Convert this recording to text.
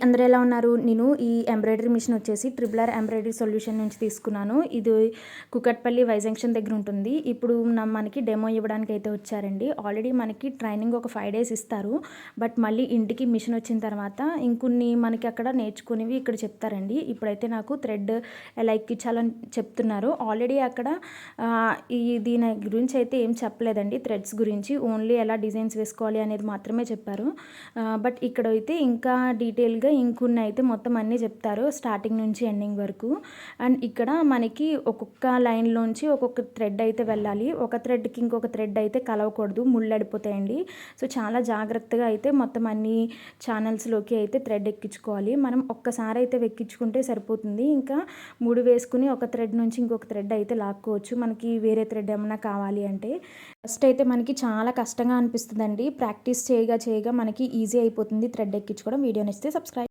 అందరూ ఎలా ఉన్నారు? నేను ఈ ఎంబ్రాయిడరీ మిషన్ వచ్చేసి ట్రిపుల్ ఆర్ ఎంబ్రాయిడరీ సొల్యూషన్ నుంచి తీసుకున్నాను. ఇది కూకట్పల్లి వై జంక్షన్ దగ్గర ఉంటుంది. ఇప్పుడు మనకి డెమో ఇవ్వడానికి అయితే వచ్చారండి. ఆల్రెడీ మనకి ట్రైనింగ్ ఒక 5 డేస్ ఇస్తారు. బట్ మళ్ళీ ఇంటికి మిషన్ వచ్చిన తర్వాత ఇంకొన్ని మనకి అక్కడ నేర్చుకునేవి ఇక్కడ చెప్తారండి. ఇప్పుడైతే నాకు థ్రెడ్ ఎలా ఎక్కించాలని చెప్తున్నారు. ఆల్రెడీ అక్కడ దీని గురించి అయితే ఏం చెప్పలేదండి. థ్రెడ్స్ గురించి ఓన్లీ ఎలా డిజైన్స్ వేసుకోవాలి అనేది మాత్రమే చెప్పారు. బట్ ఇక్కడైతే ఇంకా డీటెయిల్గా ఇంకొన్ని అయితే మొత్తం అన్నీ చెప్తారు స్టార్టింగ్ నుంచి ఎండింగ్ వరకు. అండ్ ఇక్కడ మనకి ఒక్కొక్క లైన్లోంచి ఒక్కొక్క థ్రెడ్ అయితే వెళ్ళాలి. ఒక థ్రెడ్కి ఇంకొక థ్రెడ్ అయితే కలవకూడదు, ముళ్ళడిపోతాయండి. సో చాలా జాగ్రత్తగా అయితే మొత్తం అన్ని ఛానల్స్లోకి అయితే థ్రెడ్ ఎక్కించుకోవాలి. మనం ఒక్కసారి అయితే ఎక్కించుకుంటే సరిపోతుంది. ఇంకా 3 వేసుకుని ఒక థ్రెడ్ నుంచి ఇంకొక థ్రెడ్ అయితే లాక్కోవచ్చు మనకి వేరే థ్రెడ్ ఏమైనా కావాలి అంటే. ఫస్ట్ అయితే మనకి చాలా కష్టంగా అనిపిస్తుందండి. ప్రాక్టీస్ చేయగా మనకి ఈజీ అయిపోతుంది థ్రెడ్ ఎక్కించుకోవడం. వీడియో నచ్చితే సబ్స్క్రైబ్.